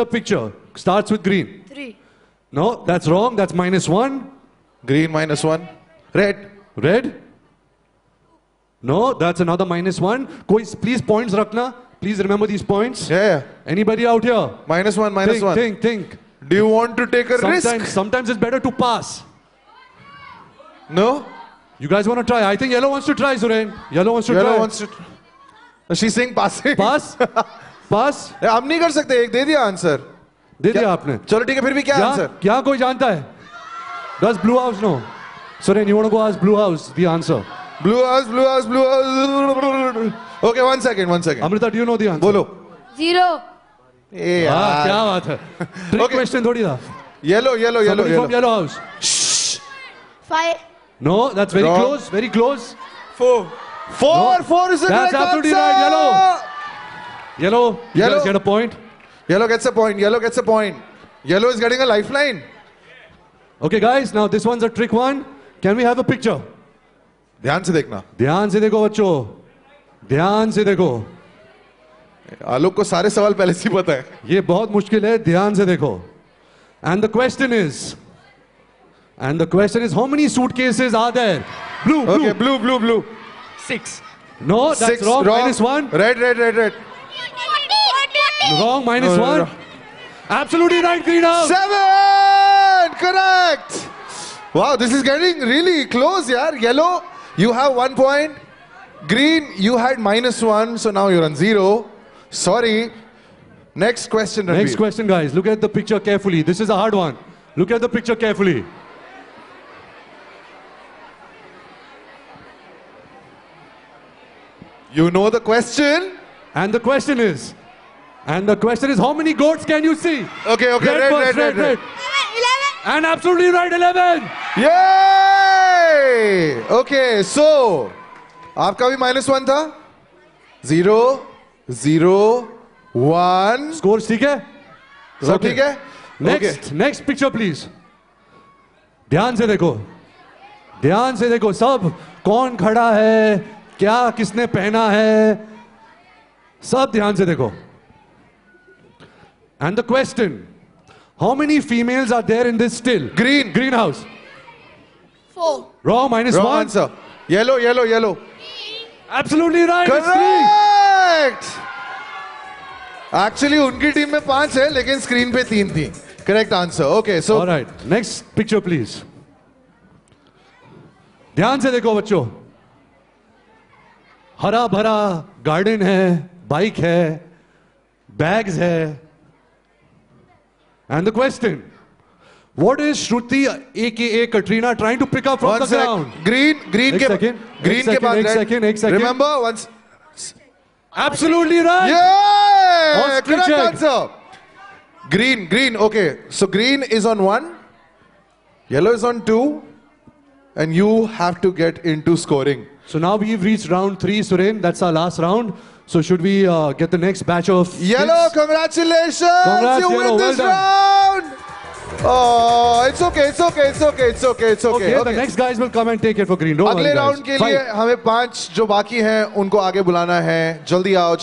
the picture starts with green? 3. No, that's wrong. That's -1. Green -1. Red. Red? No, that's another -1. Please points rakna. Please remember these points. Yeah. Anybody out here? -1, -1. Think. Do you want to take a risk? Sometimes it's better to pass. No? You guys want to try? I think yellow wants to try, Suren. Yellow wants to try. She's saying passing. Pass? Pass? हम नहीं कर सकते, एक दे दिया answer. दे दिया आपने. चलो ठीक है, फिर भी क्या आंसर? क्या कोई जानता है? Does Blue House know? Suren, you want to go ask Blue House the answer? Blue House. Okay, one second. Amrita, do you know the answer? बोलो. 0. क्या बात है? Trick question थोड़ी था. Yellow. From Yellow House. 5. No, that's very Wrong. close. Very close. 4 is the That's correct absolutely answer. right. Yellow. You guys get a point. Yellow gets a point. Yellow is getting a lifeline. Okay, guys. Now this one's a trick one. Can we have a picture? ध्यान से देखना. ध्यान से देखो बच्चों. ध्यान से देखो. आलोक को सारे सवाल पहले से पता है. ये बहुत मुश्किल है. ध्यान से देखो. And the question is, how many suitcases are there? Blue. Okay, blue. 6. No, that's 6 wrong. wrong. -1. Red. Wrong. -1. No. Absolutely right, Greenhouse. 7. Correct. Wow, this is getting really close, yaar. Yellow, you have 1 point. Green, you had -1, so now you're on 0. Sorry. Next question, Ranveer. Next question, guys. Look at the picture carefully. This is a hard one. Look at the picture carefully. You know the question? And the question is, how many goats can you see? Okay. Red. 11. And absolutely right, 11. Yay! Okay, so आपका भी -1 था. 0, 1. Score ठीक है? सब ठीक है? Next picture, please. ध्यान से देखो. सब कौन खड़ा है, क्या किसने पहना है, सब ध्यान से देखो. And the question, how many females are there in this still? Greenhouse. 4. Wrong, -1. Wrong answer. Yellow. Absolutely right. Correct. Actually, उनकी टीम में 5 है, लेकिन स्क्रीन पे 3 थी. Correct answer. Okay, so. All right. Next picture, please. ध्यान से देखो बच्चों. हरा भरा गार्डन है, बाइक है, बैग्स है. And the question, what is Shruti aka Katrina trying to pick up from the ground? Green के बाद एक second. Remember once. Absolutely right. Yeah, Ostrich correct egg. answer. Green. Okay, so green is on 1, yellow is on 2, and you have to get into scoring. So now we've reached round 3, Suren. That's our last round. So should we get the next batch of Yellow, kids? congratulations! Congrats, you Yellow, win this well round! Oh, it's okay. Okay, the next guys will come and take it for green. Don't अगले worry, guys. Round के लिए हमें 5 जो बाकी हैं उनको आगे बुलाना है. जल्दी आओ.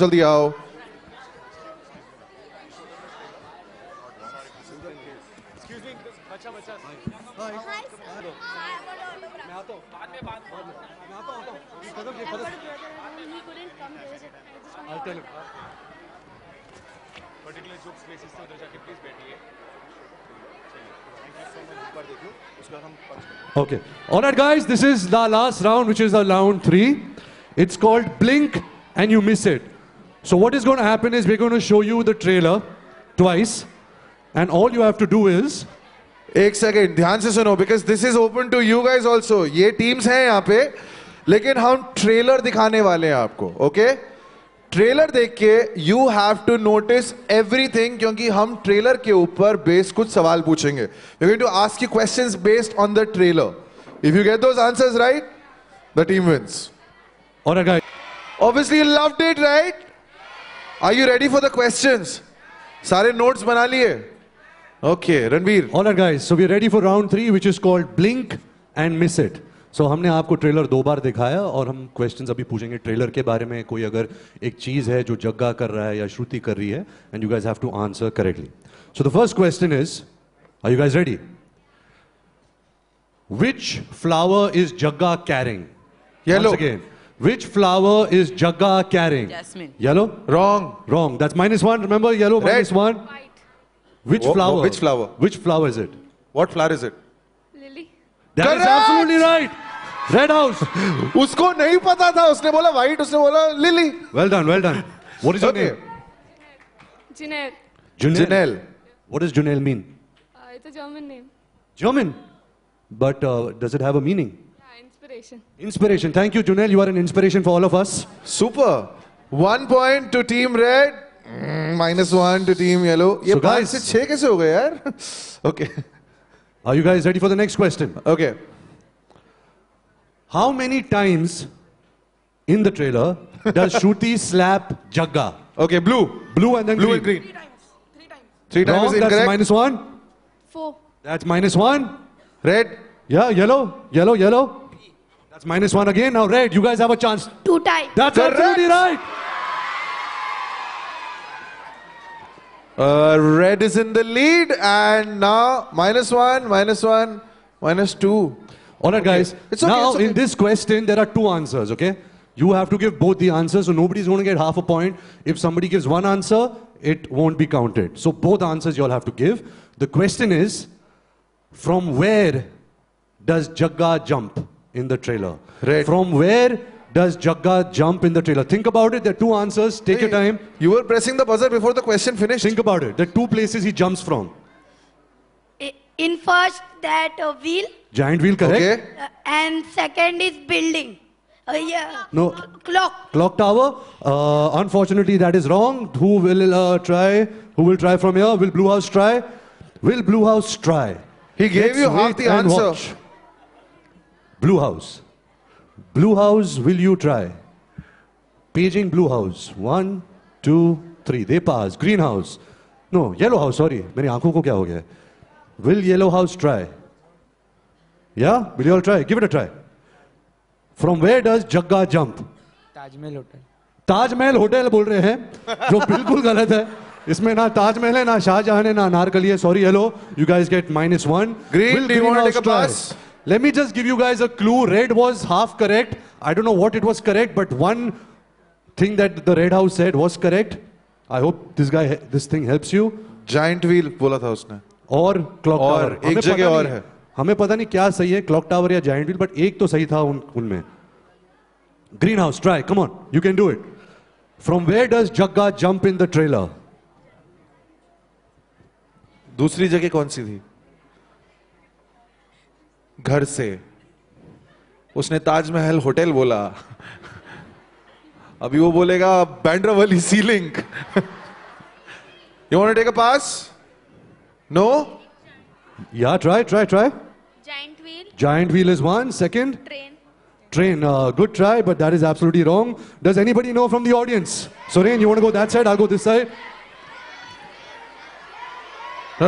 I'll tell him. Particular jokes places तो उधर जाके please बैठिए. Okay. All right, guys. This is the last round, which is the round 3. It's called Blink and You Miss It. So what is going to happen is we're going to show you the trailer twice, and all you have to do is. एक second ध्यान से सुनो, because this is open to you guys also. ये teams हैं यहाँ पे, लेकिन हम ट्रेलर दिखाने वाले हैं आपको. Okay? ट्रेलर देख के you have to notice everything, क्योंकि हम ट्रेलर के ऊपर बेस्ड कुछ सवाल पूछेंगे. We are going to ask you questions based on the trailer. If you get those answers right, the team wins. Alright, guys. Obviously you loved it, right? Are you ready for the questions? सारे notes बना लिए? Okay, Ranveer. Alright, guys. So we're ready for round 3, which is called Blink and Miss It. So हमने आपको trailer 2 बार दिखाया और हम questions अभी पूछेंगे ट्रेलर के बारे में. कोई अगर एक चीज है जो जग्गा कर रहा है या श्रुति कर रही है, and you guys have to answer correctly. So the first question is, are you guys ready? Which flower is Jagga carrying? Yellow. Once again. Which flower is Jagga carrying? Jasmine. Yellow? Wrong. Wrong. That's -1. Remember, yellow Red. -1. Which flower? Which flower? Which flower is it? What flower is it? Lily. That is Correct! absolutely right. Red house. उसको नहीं पता था, उसने बोला white, उसने बोला lily. Well done, well done. What is your Okay. name? Janelle. Janelle. What does Janelle mean? It's a German name. German. But does it have a meaning? Yeah, inspiration. Inspiration. Thank you, Janelle. You are an inspiration for all of us. Super. 1 point to team red. -1 to team yellow. ये So 5 guys- से 6 कैसे हो गए यार? Okay. Are you guys ready for the next question? Okay. How many times in the trailer does Shruti slap Jagga? Okay, blue. Blue and then Blue green. and green. 3 times Wrong, is that's incorrect. -1. 4. That's -1. Red. Yeah, yellow, yellow, yellow. That's -1 again. Now red, you guys have a chance. 2 times. That's Correct. absolutely right. Red is in the lead and now -1, -1, -2. All right, guys. It's okay, Now, it's okay. in this question, there are 2 answers, okay? You have to give both the answers, so nobody's going to get half a point. If somebody gives one answer, it won't be counted. So both answers you all have to give. The question is, from where does Jagga jump in the trailer? Red. From where does Jagga jump in the trailer? Think about it. There are 2 answers. Take your time. You were pressing the buzzer before the question finished. Think about it. There are 2 places he jumps from. In first, that wheel. Giant wheel, correct? Okay. And second is building. Yeah. No. Clock. Clock tower. Unfortunately, that is wrong. Who will try? Who will try from here? Will Blue House try? Will Blue House try? He gave Let's you half wait the and answer. watch. Blue House. Blue House, will you try? Paging Blue House. 1, 2, 3. They pass. Green House. No, Yellow House. Sorry. मेरी आंखों को क्या हो गया? Will Yellow House try? Yeah? Will you all try? Give it a try. From where does Jagga jump? Taj Mahal hotel. Taj Mahal hotel बोल रहे हैं जो बिल्कुल गलत है. इसमें ना ताजमहल है ना शाहजहां है ना अनारकली है. Sorry, yellow. You guys get -1. Green, Will do you want to Greenhouse take a try? pass? Let me just give you guys a clue. Red was half correct. I don't know what it was correct, but one thing that the Red House said was correct. I hope this thing helps you. Giant wheel बोला था उसने. और clock और tower. एक हमें जगह पता और नहीं- है. हमें पता नहीं क्या सही है, क्लॉक टावर या जायंट व्हील, बट एक तो सही था उनमें. Green house, try. Come on, you can do it. From where does Jagga jump in the trailer? दूसरी जगह कौन सी थी? घर से. उसने ताजमहल होटल बोला. अभी वो बोलेगा बैंड्रा वाली ceiling. You want to take a pass? No? Yeah, try. Giant wheel. Giant wheel is one. Second, Train. train. Good try, but that is absolutely wrong. Does anybody know from the audience? Soren, you want to go that side? I'll go this side.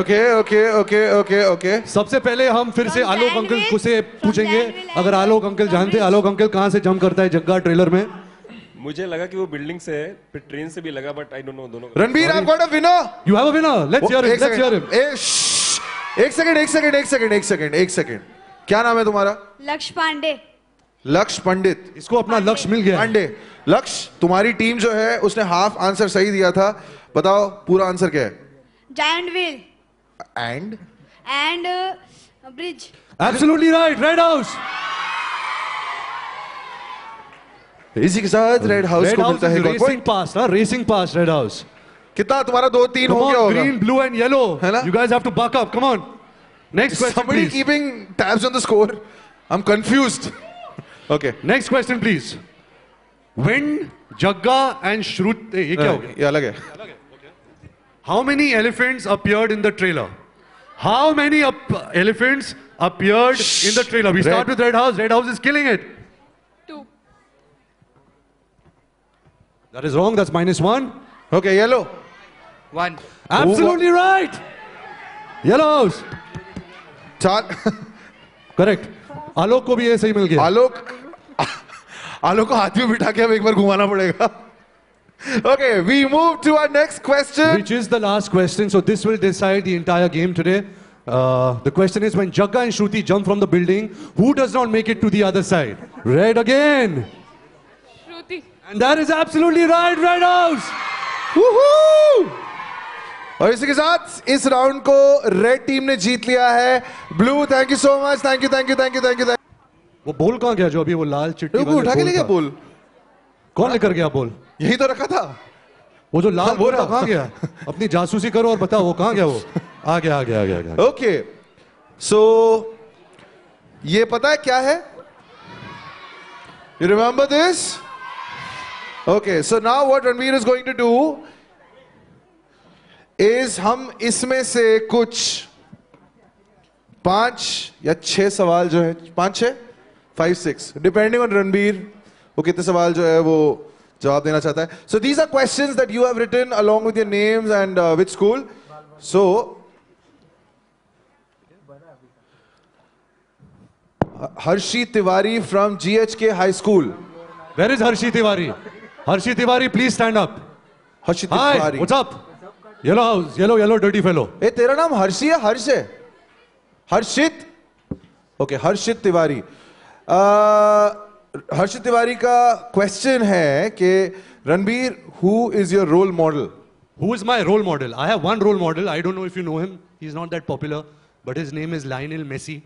Okay. सबसे पहले हम फिर से From Alok Giant uncle wheel? से From पूछेंगे. Giant wheel अगर and Alok uncle from जानते हैं, bridge. आलोक अंकल कहाँ से जंप करता है जग्गा ट्रेलर में? मुझे लगा कि वो बिल्डिंग से है, फिर ट्रेन से भी लगा, बट आई डोंट नो दोनों. Ranbir, I've got a winner. You have a winner. Let's hear him. Let's hear him. एक सेकंड. क्या नाम है तुम्हारा? Laksh Pandey. लक्ष्य पंडित. इसको अपना लक्ष्य मिल गया. पांडे. लक्ष्य, तुम्हारी टीम जो है उसने हाफ आंसर सही दिया था. बताओ पूरा आंसर क्या है? Giant wheel. And And bridge. Absolutely right. Red House. इसी के साथ रेड हाउस Red को House मिलता is है एक और racing point. past. Racing past Red House. कितना तुम्हारा 2-3 Come हो गया on, होगा? green, blue and yellow. है ना? You guys have to buck up. Come on. Next question, Somebody please. keeping tabs on the score. I'm confused. Okay. Next question, please. When Jagga and Shruti, ये क्या हो गया? ये अलग है. How many elephants appeared in the trailer? How many elephants appeared in the trailer? We start Red. with Red House. Red House is killing it. 2. That is wrong. That's -1. Okay, yellow. 1. Absolutely right. Yellow House. 4. Correct. आलोक को भी ऐसे ही मिल गया. आलोक को हाथ में बिठा के अब एक बार घुमाना पड़ेगा. Okay, we move to our next question. Which is the last question. So this will decide the entire game today. The question is, when Jagga and Shruti jump from the building, who does not make it to the other side? Red again. Shruti. And that is absolutely right, Red House. Woohoo! और इसी के साथ इस round को red team ने जीत लिया है. Blue, thank you so much. Thank you, thank you, thank you, thank you. वो बोल कहाँ गया जो अभी वो लाल चिट्ठी वाला उठा के ले गया था? बोल. कौन लेकर गया बोल? यही तो रखा था. वो जो लाल बोल बोल था कहाँ गया? अपनी जासूसी करो और बताओ वो कहाँ गया वो? आ गया, आ गया, आ गया, आ गया. ओके, सो ये पता है क्या है? You remember this? Okay, so now what Ranveer is going to do is हम इसमें से कुछ 5 या 6 सवाल जो है 5 6 5 6 डिपेंडिंग ऑन रणवीर वो कितने सवाल जो है वो जवाब देना चाहता है. So these are questions that you have written along with your names and which school. So Harshi Tiwari from GHK high school. Where is Harshi Tiwari? Harshi Tiwari, please stand up. Harshi Hi, Tiwari. what's up? Yellow house, yellow dirty fellow. ए तेरा नाम हर्षी है? हर्ष है? Harshit. Okay, Harshit Tiwari. Harshit Tiwari का question है कि Ranbir, who is your role model? Who is my role model? I have one role model. I don't know if you know him. He's not that popular, but his name is Lionel Messi.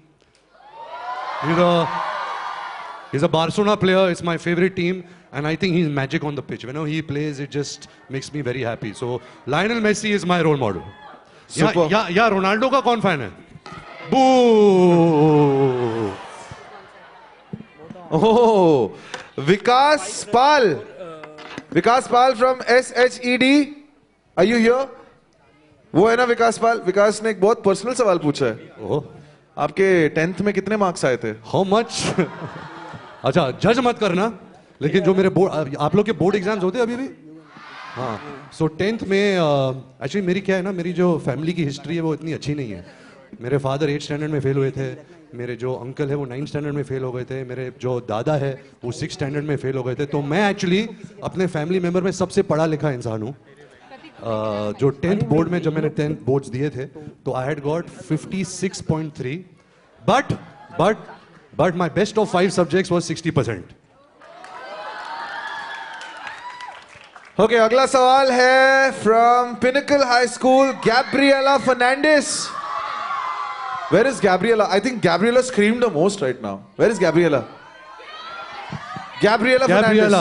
He's a Barcelona player. It's my favorite team, and I think he's magic on the pitch. Whenever he plays, it just makes me very happy. So Lionel Messi is my role model. Super. या Ronaldo का कौन fan है? Boo! Oh, Vikas Pal. Vikas Pal from SHED. Are you here? वो है ना विकास पाल. विकास ने एक बहुत पर्सनल सवाल पूछा है. Oh, आपके 10th में कितने मार्क्स आए थे? how much? अच्छा, जज मत करना. लेकिन जो मेरे बोर्ड, आप लोग के बोर्ड एग्जाम्स होते हैं अभी भी? हाँ. सो 10th में एक्चुअली मेरी क्या है ना, मेरी जो फैमिली की हिस्ट्री है वो इतनी अच्छी नहीं है. मेरे फादर 8th स्टैंडर्ड में फेल हुए थे. मेरे जो अंकल है वो 9th स्टैंडर्ड में फेल हो गए थे. मेरे जो दादा है वो 6th स्टैंडर्ड में फेल हो गए थे. तो मैं एक्चुअली अपने फैमिली मेंबर में सबसे पढ़ा लिखा इंसान हूँ. जो 10th बोर्ड में जब मैंने 10th बोर्ड्स दिए थे तो I had got 56.3, but my best of 5 subjects was 60%. Okay, अगला सवाल है from Pinnacle High School, Gabriela Fernandes. Where is Gabriela? I think Gabriela screamed the most right now. Where is Gabriela? Gabriela Fernandez.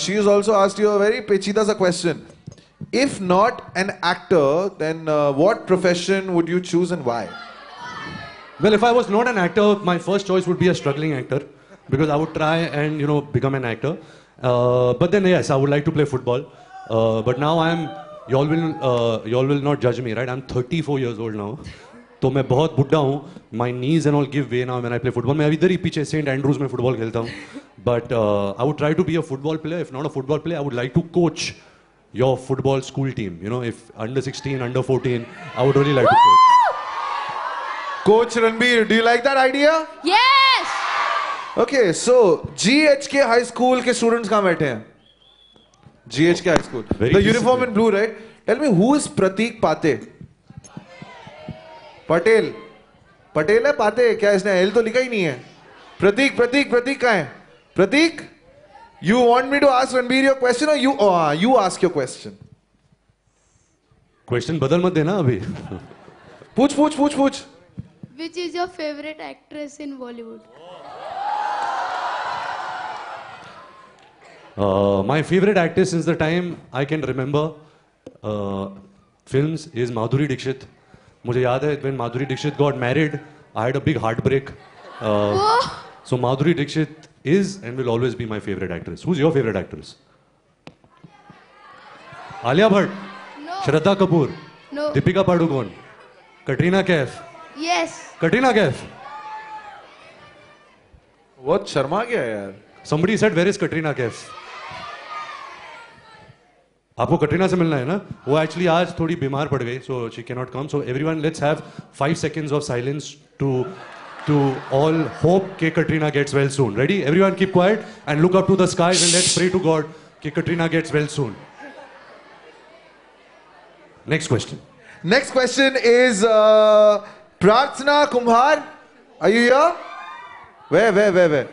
She has also asked you a very pechida sa question. If not an actor, then what profession would you choose and why? Well, if I was not an actor, my first choice would be a struggling actor because I would try and become an actor. But then yes, I would like to play football. But now y'all will not judge me, right? I'm 34 years old now. तो मैं बहुत बुढ़ा हूँ. My knees and all give way now when I play football. मैं इधर ही पीछे Saint Andrews में football खेलता हूँ. But I would try to be a football player. If not a football player, I would like to coach your football school team. If under 16, under 14, I would really like to coach. Coach Ranbir, do you like that idea? Yes. Okay, so GHK High School के students कहाँ बैठे हैं? GHK High School. The uniform in blue, right? Tell me, who is Pratik Pate? Patel. Patel है पाते? क्या इसने L तो लिखा ही नहीं है. प्रतीक कहाँ है? प्रतीक, you want me to ask Ranbir your question or you ask your question? Question बदल मत देना अभी. पूछ. Which is your favorite actress in Bollywood? My favorite actress since the time I can remember films is Madhuri Dixit. मुझे याद है when Madhuri Dixit got married, I had a big heartbreak. So Madhuri Dixit is and will always be my favorite actress. Who's your favorite actress? Alia Bhatt, No. Shraddha Kapoor, No. Deepika Padukone, Katrina Kaif. Yes. Katrina Kaif. बहुत शर्मा गया यार. Somebody said where is Katrina Kaif? आपको कटरीना से मिलना है ना? वो actually आज थोड़ी बीमार पड़ गई, so she cannot come. So everyone, let's have 5 seconds of silence to to all hope कि Katrina gets well soon. Ready? Everyone keep quiet and look up to the skies and let's pray to God कि Katrina gets well soon. Next question. Next question is Prarthana Kumhar. Are you here? Where?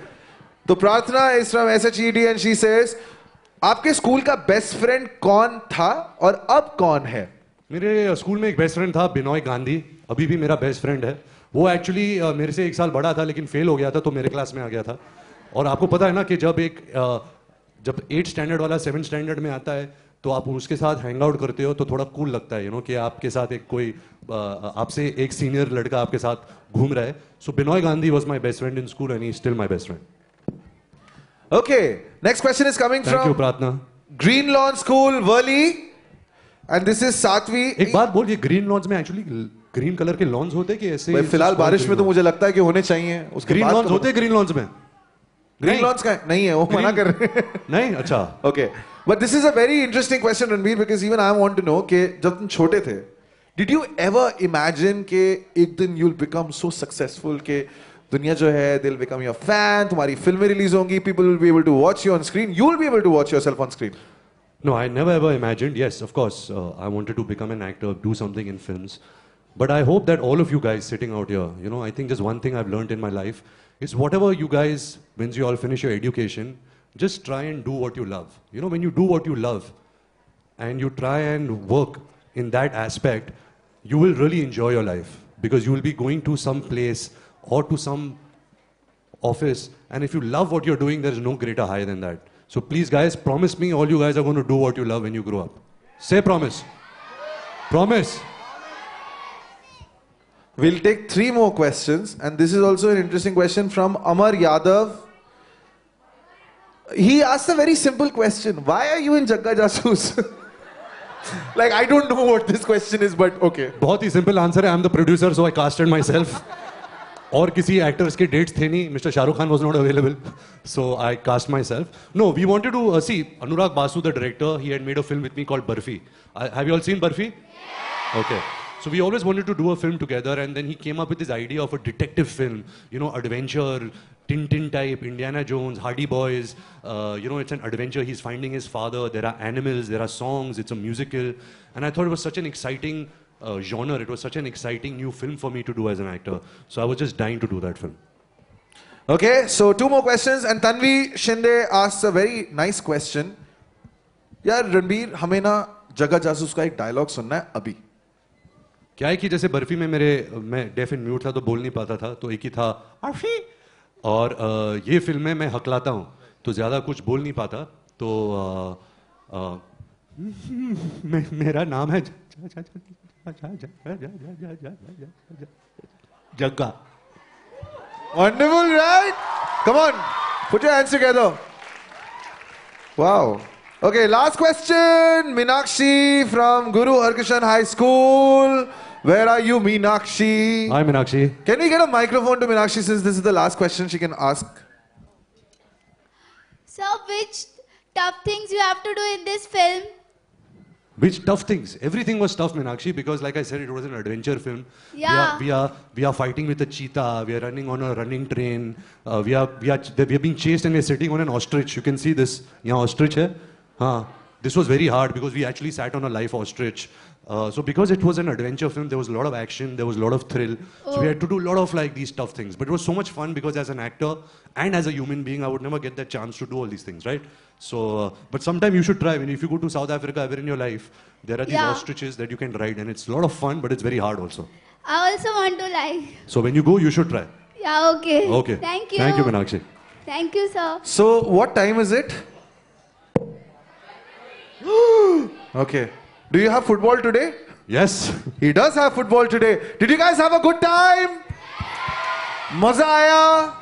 So Prarthana is from SHED and she says, आपके school का best friend कौन था और अब कौन है? मेरे स्कूल में एक बेस्ट फ्रेंड था बिनॉय गांधी, अभी भी मेरा बेस्ट फ्रेंड है. वो एक्चुअली मेरे से 1 साल बड़ा था लेकिन फेल हो गया था तो मेरे क्लास में आ गया था. और आपको पता है ना कि जब 8 स्टैंडर्ड वाला 7 स्टैंडर्ड में आता है तो आप उसके साथ हैंग आउट करते हो तो थोड़ा कूल लगता है, कि आपके साथ एक कोई आपसे एक सीनियर लड़का आपके साथ घूम रहा है. So Binoy Gandhi was my best friend in school and he is still my best friend. Okay, next question is coming thank you from Prarthana. Green Lawn School, Worli, and this is Satvi. एक बात बोल, ये ग्रीन लॉन्स में actually green colour के loans होते हैं कि ऐसे? भाई फिलहाल बारिश में तो मुझे लगता है कि होने चाहिए. उसके ग्रीन बाद लॉन्स तो होते हैं ग्रीन लॉन्स में? ग्रीन लॉन्स का नहीं है, वो मना कर रहे हैं. नहीं, अच्छा. Okay, but this is a very interesting question, Ranveer, because even I want to know कि जब तुम छोटे थे, did you ever imagine कि एक दिन you'll become so successful कि दुनिया जो है they'll become your fan, तुम्हारी फिल्में रिलीज होंगी, people will be able to watch you on screen, you'll be able to watch yourself on screen? No, I never ever imagined. Yes, of course, I wanted to become an actor, do something in films. But I hope that all of you guys sitting out here, I think there's one thing I've learned in my life is whatever you guys, once you all finish your education, just try and do what you love. When you do what you love and you try and work in that aspect, you will really enjoy your life because you will be going to some place or to some office, and if you love what you're doing, there is no greater high than that. So please guys, promise me all you guys are going to do what you love when you grow up. Say promise. Promise. We'll take 3 more questions, and this is also an interesting question from Amar Yadav. He asked a very simple question. Why are you in Jagga Jasoos? Like, I don't know what this question is, but okay. बहुत ही simple answer है. I'm the producer, so I casted myself. और किसी actors के dates थे नहीं. Mr. Shah Rukh Khan was not available, so I cast myself. No, we wanted to see Anurag Basu, the director. He had made a film with me called Barfi. Have you all seen Barfi? Yeah. Okay. So we always wanted to do a film together, and then he came up with this idea of a detective film, adventure, Tintin type, Indiana Jones, Hardy Boys. It's an adventure. He's finding his father. There are animals, there are songs. It's a musical, and I thought it was such an exciting genre. It was such an exciting new film for me to do as an actor. So I was just dying to do that film. Okay, so 2 more questions, and Tanvi Shinde asks a very nice question. यार रणबीर, हमें ना जगह जासूस का एक dialogue सुनना है अभी. क्या है कि जैसे बर्फी में मैं डेफ एंड म्यूट था तो बोल नहीं पाता था, तो एक ही था अर्फी, और ये फिल्म में मैं हकलाता हूँ तो ज़्यादा कुछ बोल नहीं पाता, तो मेरा नाम है जग्गा. Wonderful, right? Come on, put your hands together. Wow. Okay, last question. Meenakshi from Guru Harkishan High School. Where are you, Meenakshi? Hi, Meenakshi. Can we get a microphone to Meenakshi since this is the last question she can ask? So, which tough things you have to do in this film? Which tough things? Everything was tough, Meenakshi, because like I said, it was an adventure film. Yeah. We are fighting with a cheetah. We are running on a running train. We are being chased and we are sitting on an ostrich. You can see this. Yeah, ostrich hai. This was very hard because we actually sat on a live ostrich. So because it was an adventure film, there was a lot of action, there was a lot of thrill. So we had to do a lot of like these tough things. But it was so much fun because as an actor and as a human being, I would never get that chance to do all these things, right? So, but sometime you should try. If you go to South Africa ever in your life, there are these ostriches that you can ride, and it's a lot of fun, but it's very hard also. I also want to like. So when you go, you should try. Yeah, okay. Okay. Thank you. Thank you, Meenakshi. Thank you, sir. So what time is it? Okay. Do you have football today? Yes. He does have football today. Did you guys have a good time? Maza aaya?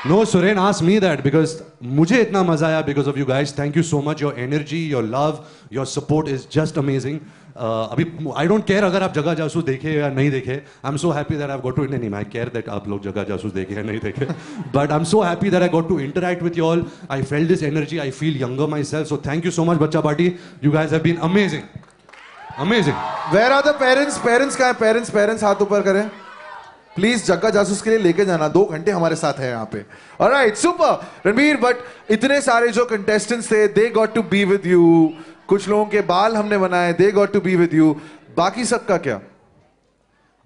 No, Suren asked me that because मुझे इतना मजा आया because of you guys. Thank you so much. Your energy, your love, your support is just amazing. अभी I don't care अगर आप जगह जासूस देखे या नहीं देखे. I'm so happy that I've got to नहीं. I care that आप लोग जगह जासूस देखे या नहीं देखे. But I'm so happy that I got to interact with you all. I felt this energy. I feel younger myself. So thank you so much, Bachcha Party. You guys have been amazing. Amazing. Where are the parents? Parents कहाँ हैं? Parents हाथ ऊपर करें. Please जग्गा जासूस के लिए लेके जाना, 2 घंटे हमारे साथ है यहाँ पे। Alright, super Ranbir. बट इतने सारे जो कंटेस्टेंट्स थे, they got to be with you. कुछ लोगों के बाल हमने बनाए, they got to be with you. बाकी सबका क्या?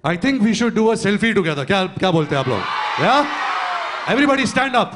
I think we should do a selfie together. क्या बोलते हैं आप लोग? Yeah? Everybody stand up.